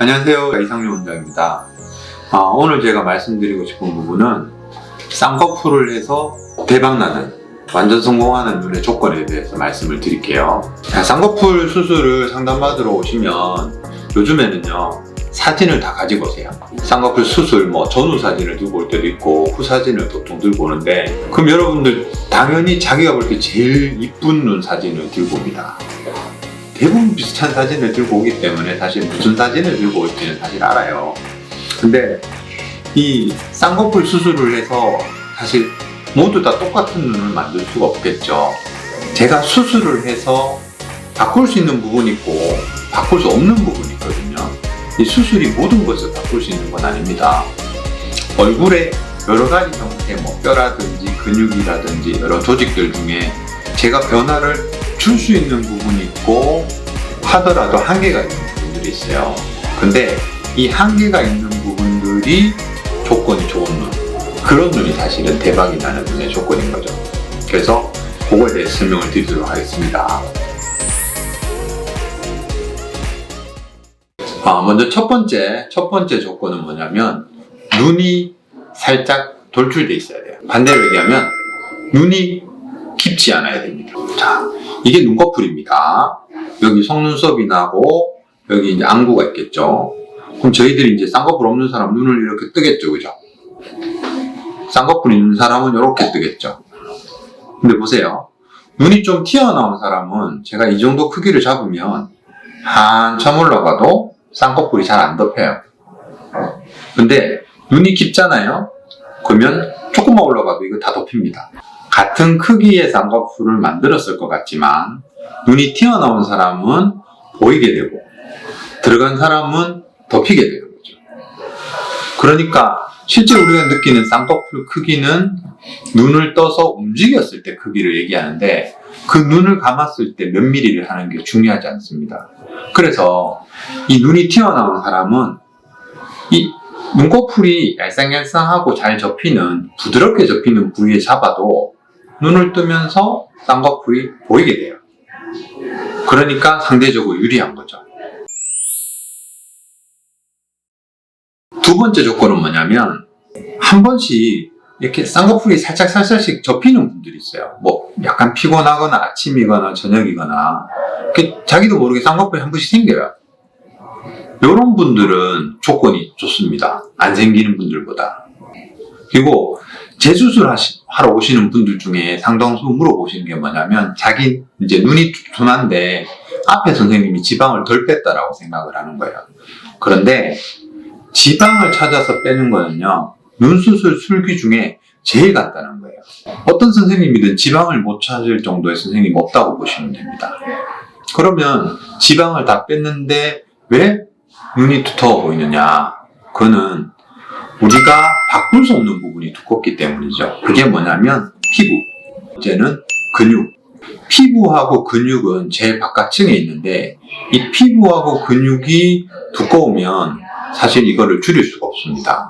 안녕하세요, 이상윤 원장입니다. 오늘 제가 말씀드리고 싶은 부분은 쌍꺼풀을 해서 대박나는, 완전 성공하는 눈의 조건에 대해서 말씀을 드릴게요. 쌍꺼풀 수술을 상담받으러 오시면 요즘에는요, 사진을 다 가지고 오세요. 쌍꺼풀 수술 전후 사진을 들고 올 때도 있고 후 사진을 보통 들고 오는데, 그럼 여러분들 당연히 자기가 볼 때 제일 이쁜 눈 사진을 들고 옵니다. 대부분 비슷한 사진을 들고 오기 때문에 사실 무슨 사진을 들고 올지는 사실 알아요. 근데 이 쌍꺼풀 수술을 해서 사실 모두 다 똑같은 눈을 만들 수가 없겠죠. 제가 수술을 해서 바꿀 수 있는 부분이 있고 바꿀 수 없는 부분이 있거든요. 이 수술이 모든 것을 바꿀 수 있는 건 아닙니다. 얼굴에 여러 가지 형태, 뼈라든지 근육이라든지 여러 조직들 중에 제가 변화를 줄 수 있는 부분이 있고 하더라도 한계가 있는 부분들이 있어요. 근데 이 한계가 있는 부분들이 조건이 좋은 눈, 그런 눈이 사실은 대박이 나는 눈의 조건인 거죠. 그래서 그거에 대해 설명을 드리도록 하겠습니다. 먼저 첫 번째 조건은 뭐냐면 눈이 살짝 돌출돼 있어야 돼요. 반대로 얘기하면 눈이 깊지 않아야 됩니다. 자, 이게 눈꺼풀입니다. 여기 속눈썹이 나고 여기 이제 안구가 있겠죠. 그럼 저희들이 이제 쌍꺼풀 없는 사람 눈을 이렇게 뜨겠죠, 그죠? 쌍꺼풀 있는 사람은 이렇게 뜨겠죠. 근데 보세요. 눈이 좀 튀어나온 사람은 제가 이 정도 크기를 잡으면 한참 올라가도 쌍꺼풀이 잘 안 덮여요. 근데 눈이 깊잖아요. 그러면 조금만 올라가도 이거 다 덮입니다. 같은 크기의 쌍꺼풀을 만들었을 것 같지만 눈이 튀어나온 사람은 보이게 되고 들어간 사람은 덮이게 되는 거죠. 그러니까 실제 우리가 느끼는 쌍꺼풀 크기는 눈을 떠서 움직였을 때 크기를 얘기하는데, 그 눈을 감았을 때 몇 미리를 하는 게 중요하지 않습니다. 그래서 이 눈이 튀어나온 사람은 이 눈꺼풀이 얄쌍얄쌍하고 잘 접히는, 부드럽게 접히는 부위에 잡아도 눈을 뜨면서 쌍꺼풀이 보이게 돼요. 그러니까 상대적으로 유리한 거죠. 두 번째 조건은 뭐냐면, 한 번씩 이렇게 쌍꺼풀이 살짝씩 접히는 분들이 있어요. 약간 피곤하거나 아침이거나 저녁이거나 자기도 모르게 쌍꺼풀이 한 번씩 생겨요. 이런 분들은 조건이 좋습니다. 안 생기는 분들보다. 그리고 재수술 하러 오시는 분들 중에 상당수 물어보시는 게 뭐냐면, 자기 이제 눈이 둔한데 앞에 선생님이 지방을 덜 뺐다라고 생각을 하는 거예요. 그런데 지방을 찾아서 빼는 거는요, 눈수술 술기 중에 제일 간단한 거예요. 어떤 선생님이든 지방을 못 찾을 정도의 선생님이 없다고 보시면 됩니다. 그러면 지방을 다 뺐는데 왜 눈이 두터워 보이느냐? 그거는 우리가 바꿀 수 없는 부분이 두껍기 때문이죠. 그게 뭐냐면 피부, 이제는 근육. 피부하고 근육은 제일 바깥층에 있는데, 이 피부하고 근육이 두꺼우면 사실 이거를 줄일 수가 없습니다.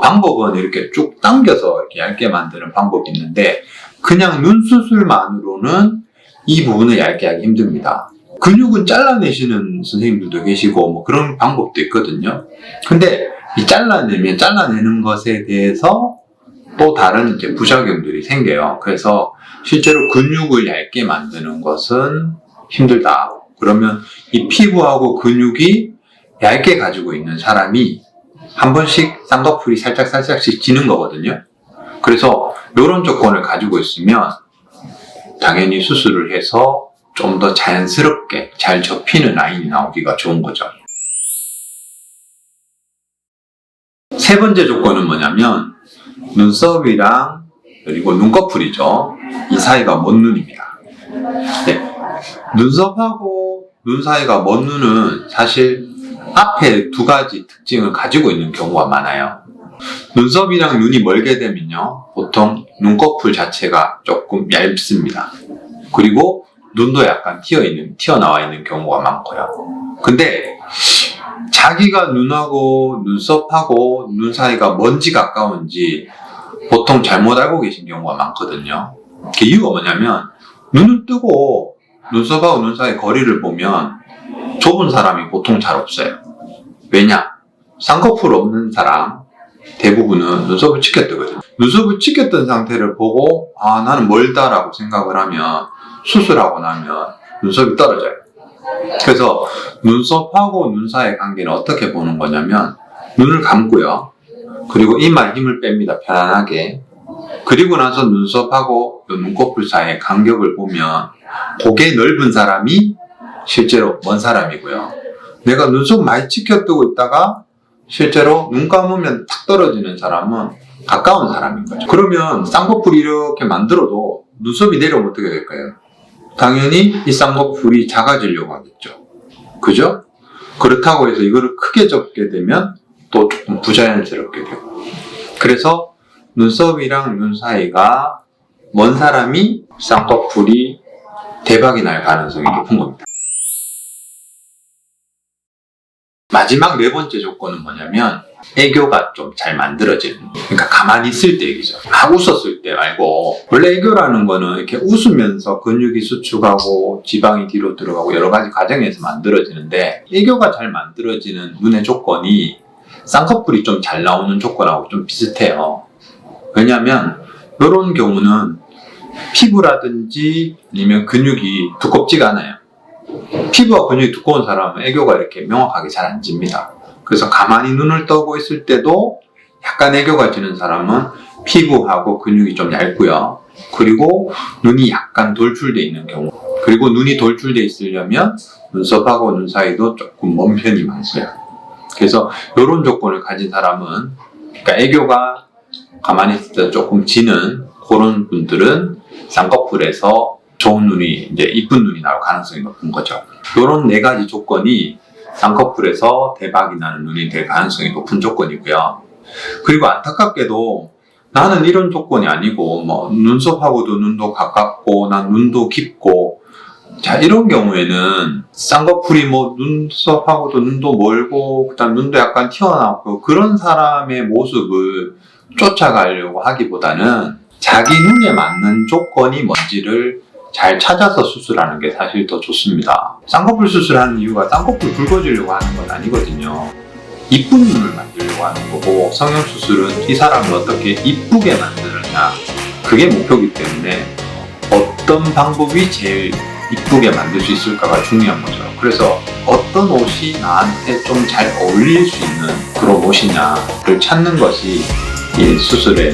방법은 이렇게 쭉 당겨서 이렇게 얇게 만드는 방법이 있는데, 그냥 눈 수술만으로는 이 부분을 얇게 하기 힘듭니다. 근육은 잘라내시는 선생님들도 계시고 그런 방법도 있거든요. 근데 이 잘라내는 것에 대해서 또 다른 이제 부작용들이 생겨요. 그래서 실제로 근육을 얇게 만드는 것은 힘들다. 그러면 이 피부하고 근육이 얇게 가지고 있는 사람이 한 번씩 쌍꺼풀이 살짝씩 지는 거거든요. 그래서 이런 조건을 가지고 있으면 당연히 수술을 해서 좀 더 자연스럽게 잘 접히는 라인이 나오기가 좋은 거죠. 세 번째 조건은 뭐냐면 눈썹이랑 그리고 눈꺼풀이죠. 이 사이가 먼 눈입니다. 네. 눈썹하고 눈 사이가 먼 눈은 사실 앞에 두 가지 특징을 가지고 있는 경우가 많아요. 눈썹이랑 눈이 멀게 되면요, 보통 눈꺼풀 자체가 조금 얇습니다. 그리고 눈도 약간 튀어나와 있는 경우가 많고요. 근데 자기가 눈하고 눈썹하고 눈 사이가 먼지 가까운지 보통 잘못 알고 계신 경우가 많거든요. 그 이유가 뭐냐면, 눈을 뜨고 눈썹하고 눈 사이 거리를 보면 좁은 사람이 보통 잘 없어요. 왜냐? 쌍꺼풀 없는 사람 대부분은 눈썹을 치켰거든요. 눈썹을 치켰던 상태를 보고 나는 멀다라고 생각을 하면 수술하고 나면 눈썹이 떨어져요. 그래서 눈썹하고 눈 사이의 관계는 어떻게 보는 거냐면 눈을 감고요. 그리고 이마에 힘을 뺍니다. 편안하게. 그리고 나서 눈썹하고 눈꺼풀 사이의 간격을 보면 고개 넓은 사람이 실제로 먼 사람이고요. 내가 눈썹 많이 치켜뜨고 있다가 실제로 눈 감으면 탁 떨어지는 사람은 가까운 사람인 거죠. 그러면 쌍꺼풀 이렇게 만들어도 눈썹이 내려오면 어떻게 될까요? 당연히 이 쌍꺼풀이 작아지려고 하겠죠. 그죠? 그렇다고 해서 이거를 크게 접게 되면 또 조금 부자연스럽게 되고. 그래서 눈썹이랑 눈 사이가 먼 사람이 쌍꺼풀이 대박이 날 가능성이 높은 겁니다. 마지막 네 번째 조건은 뭐냐면 애교가 좀 잘 만들어지는, 그러니까 가만히 있을 때 얘기죠. 막 웃었을 때 말고, 원래 애교라는 거는 이렇게 웃으면서 근육이 수축하고 지방이 뒤로 들어가고 여러 가지 과정에서 만들어지는데, 애교가 잘 만들어지는 눈의 조건이 쌍꺼풀이 좀 잘 나오는 조건하고 좀 비슷해요. 왜냐하면 이런 경우는 피부라든지 아니면 근육이 두껍지가 않아요. 피부와 근육이 두꺼운 사람은 애교가 이렇게 명확하게 잘 안 집니다. 그래서 가만히 눈을 떠고 있을 때도 약간 애교가 지는 사람은 피부하고 근육이 좀 얇고요. 그리고 눈이 약간 돌출되어 있는 경우. 그리고 눈이 돌출되어 있으려면 눈썹하고 눈 사이도 조금 먼 편이 많고요. 그래서 이런 조건을 가진 사람은, 그러니까 애교가 가만히 있을 때 조금 지는 그런 분들은 쌍꺼풀에서 좋은 눈이, 이제 이쁜 눈이 나올 가능성이 높은 거죠. 이런 네 가지 조건이 쌍꺼풀에서 대박이 나는 눈이 될 가능성이 높은 조건이고요. 그리고 안타깝게도 나는 이런 조건이 아니고 눈썹하고도 눈도 가깝고 난 눈도 깊고, 자, 이런 경우에는 쌍꺼풀이 눈썹하고도 눈도 멀고 그다음 눈도 약간 튀어나오고 그런 사람의 모습을 쫓아가려고 하기보다는 자기 눈에 맞는 조건이 뭔지를 잘 찾아서 수술하는 게 사실 더 좋습니다. 쌍꺼풀 수술하는 이유가 쌍꺼풀 굵어지려고 하는 건 아니거든요. 이쁜 눈을 만들려고 하는 거고, 성형수술은 이 사람을 어떻게 이쁘게 만드느냐, 그게 목표이기 때문에 어떤 방법이 제일 이쁘게 만들 수 있을까가 중요한 거죠. 그래서 어떤 옷이 나한테 좀 잘 어울릴 수 있는 그런 옷이냐를 찾는 것이 이 수술의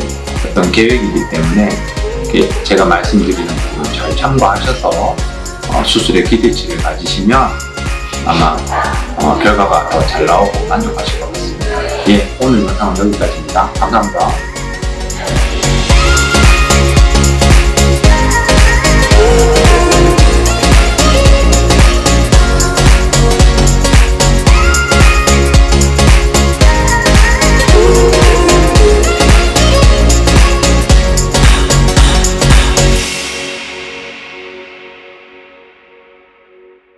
어떤 계획이기 때문에 제가 말씀드리는 부분 잘 참고하셔서 수술의 기대치를 가지시면 아마 결과가 더 잘 나오고 만족하실 것 같습니다. 오늘 영상은 여기까지입니다. 감사합니다.